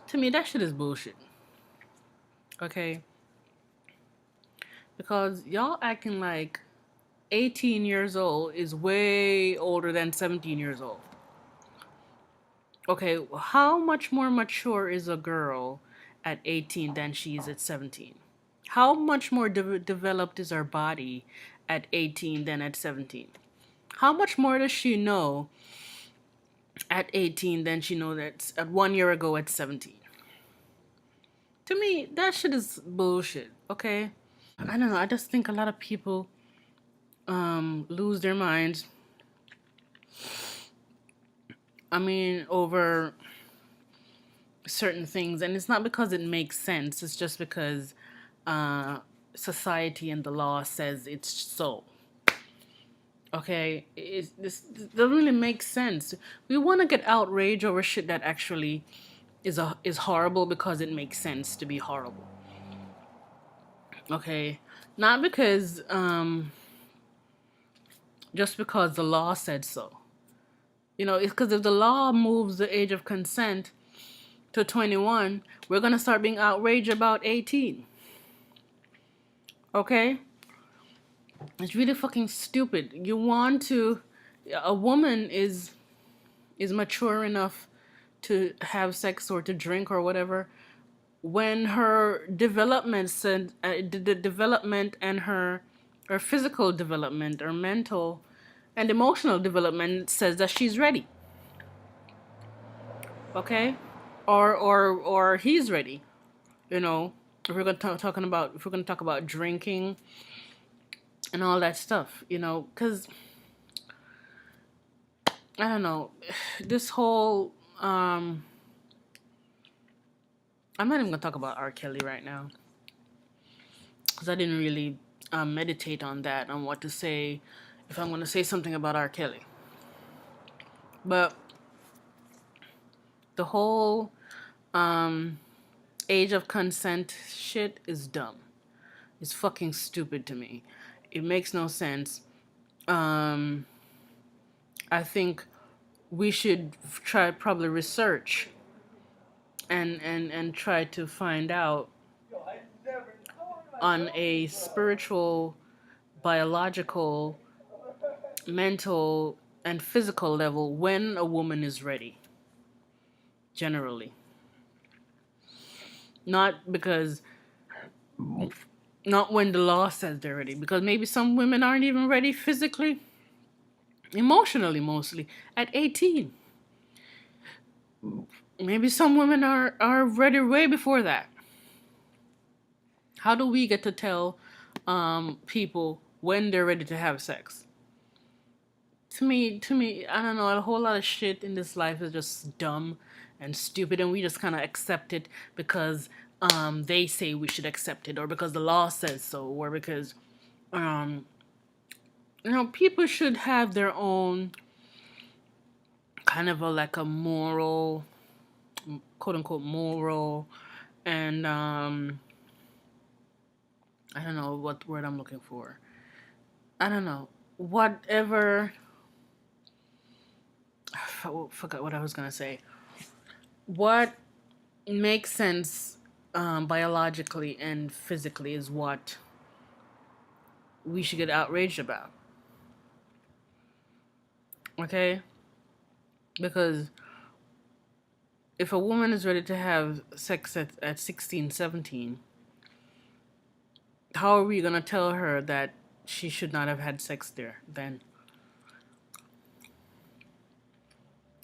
To me, that shit is bullshit. Okay? Because y'all acting like 18 years old is way older than 17 years old. Okay, how much more mature is a girl at 18 than she is at 17? How much more developed is her body at 18 than at 17? How much more does she know at 18 than she know that at 1 year ago at 17? To me, that shit is bullshit, okay? I don't know, I just think a lot of people lose their minds. I mean, over certain things, and it's not because it makes sense. It's just because uh, society and the law says it's so. Okay, this doesn't really make sense. We want to get outraged over shit that actually is horrible because it makes sense to be horrible. Okay, not because just because the law said so. It's because if the law moves the age of consent to 21, we're gonna start being outraged about 18. Okay? It's really fucking stupid. You want to a woman is mature enough to have sex or to drink or whatever when her the development and her physical development or mental and emotional development says that she's ready. Okay? Or he's ready. If we're going to talk about drinking and all that stuff, cuz I don't know, this whole I'm not even gonna talk about R.Kelly right now because I didn't really meditate on that, on what to say if I'm gonna say something about R.Kelly. But the whole age of consent shit is dumb. It's fucking stupid to me. It makes no sense. Um, I think we should try probably research and try to find out on a spiritual, biological, mental, and physical level when a woman is ready. Generally, not because not when the law says they're ready, because maybe some women aren't even ready physically, emotionally, mostly at 18. Maybe some women are ready way before that. How do we get to tell people when they're ready to have sex? To me, I don't know. A whole lot of shit in this life is just dumb and stupid, and we just kind of accept it because they say we should accept it, or because the law says so, or because um, people should have their own kind of like a moral, quote unquote, moral, and I don't know what word I'm looking for. I don't know. Whatever. I forgot what I was gonna say. What makes sense biologically and physically is what we should get outraged about. Okay? Because if a woman is ready to have sex at 16, 17, how are we going to tell her that she should not have had sex there then?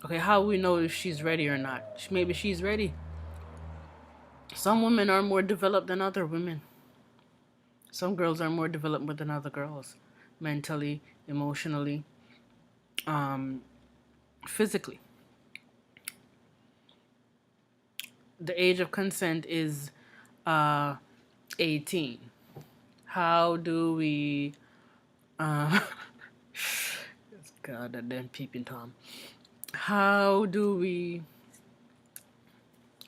Okay, how do we know if she's ready or not? Maybe she's ready. Some women are more developed than other women. Some girls are more developed than other girls, mentally, emotionally, um, physically. The age of consent is uh, 18. How do we? Uh, God, that damn peeping Tom. How do we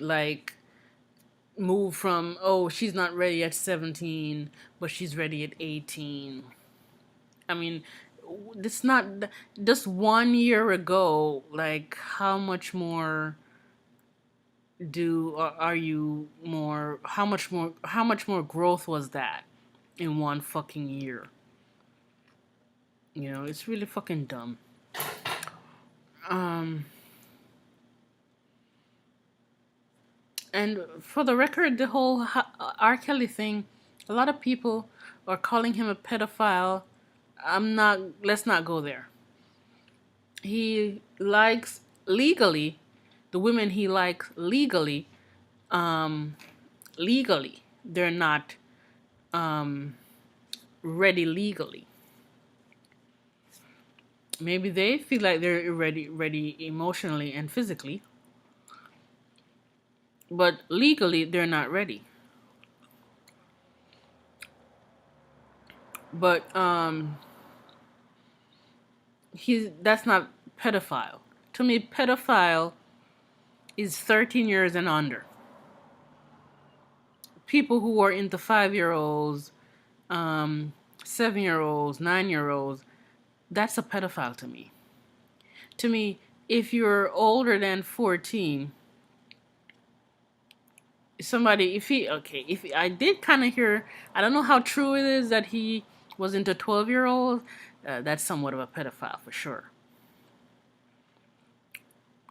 like move from, oh, she's not ready at 17 but she's ready at 18? I mean, this not just 1 year ago, like how much more are you more? How much more growth was that in one fucking year? It's really fucking dumb. Um, and for the record, the whole R. Kelly thing, a lot of people are calling him a pedophile. I'm not. Let's not go there. He likes legally the women he likes legally. Um, legally, they're not um ready legally. Maybe they feel like they're ready emotionally and physically, but legally they're not ready. But that's not pedophile. To me, pedophile is 13 years and under. People who are into 5-year-olds, 7-year-olds, 9-year-olds, that's a pedophile to me. To me, if you're older than 14, somebody, if I did kind of hear, I don't know how true it is that he was into 12-year-olds, that's somewhat of a pedophile for sure.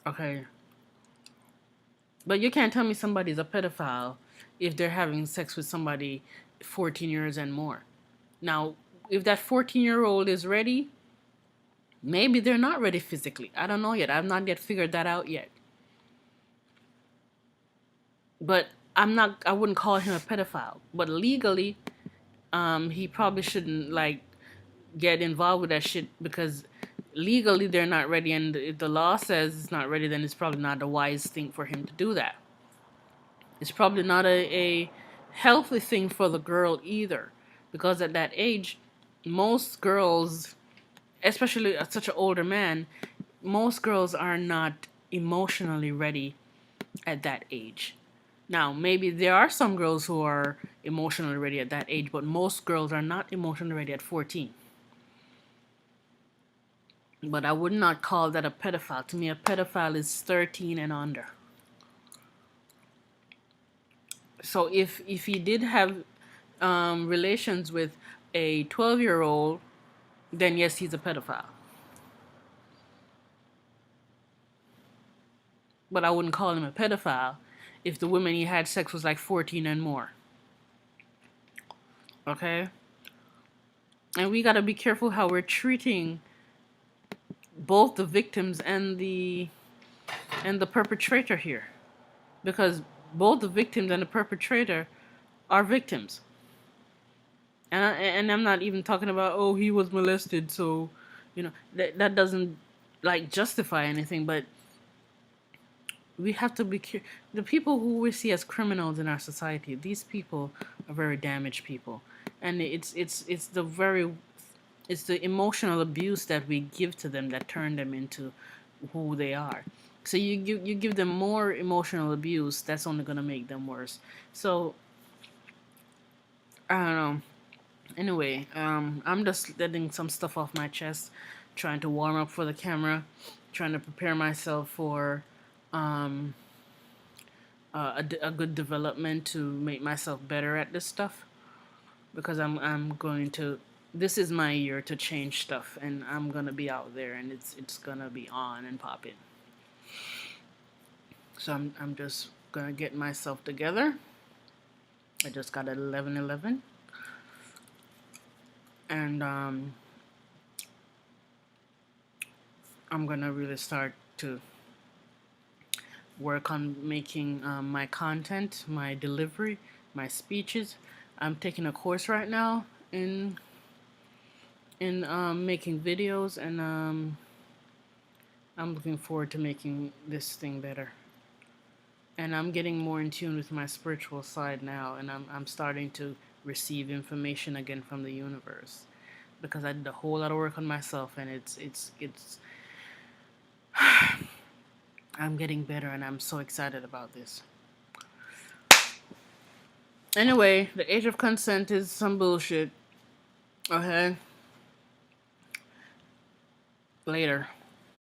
Okay. But you can't tell me somebody's a pedophile if they're having sex with somebody 14 years and more. Now, if that 14-year-old is ready, maybe they're not ready physically. I don't know yet. I've not yet figured that out yet. But I wouldn't call him a pedophile. But legally, he probably shouldn't get involved with that shit because legally they're not ready, and if the law says it's not ready, then it's probably not a wise thing for him to do that. It's probably not a healthy thing for the girl either, because at that age, most girls, especially such an older man, most girls are not emotionally ready at that age. Now, maybe there are some girls who are emotionally ready at that age, but most girls are not emotionally ready at 14. But I would not call that a pedophile. To me, a pedophile is 13 and under. So if he did have relations with a 12-year-old, then yes, he's a pedophile. But I wouldn't call him a pedophile if the women he had sex was like 14 and more. Okay? And we got to be careful how we're treating both the victims and the perpetrator here, because both the victims and the perpetrator are victims. And I'm not even talking about, oh, he was molested, so that doesn't justify anything. But we have to be the people who we see as criminals in our society. These people are very damaged people, and it's the emotional abuse that we give to them that turn them into who they are. So you give them more emotional abuse, that's only gonna make them worse. So I don't know. Anyway, I'm just letting some stuff off my chest, trying to warm up for the camera, trying to prepare myself for um, a good development to make myself better at this stuff, because I'm going to. This is my year to change stuff, and I'm gonna be out there, and it's gonna be on and popping. So I'm just gonna get myself together. I just got at 11:11, and I'm gonna really start to work on making my content, my delivery, my speeches. I'm taking a course right now in making videos, and I'm looking forward to making this thing better. And I'm getting more in tune with my spiritual side now, and I'm starting to receive information again from the universe, because I did a whole lot of work on myself, and it's I'm getting better, and I'm so excited about this. Anyway, the age of consent is some bullshit. Okay? Later.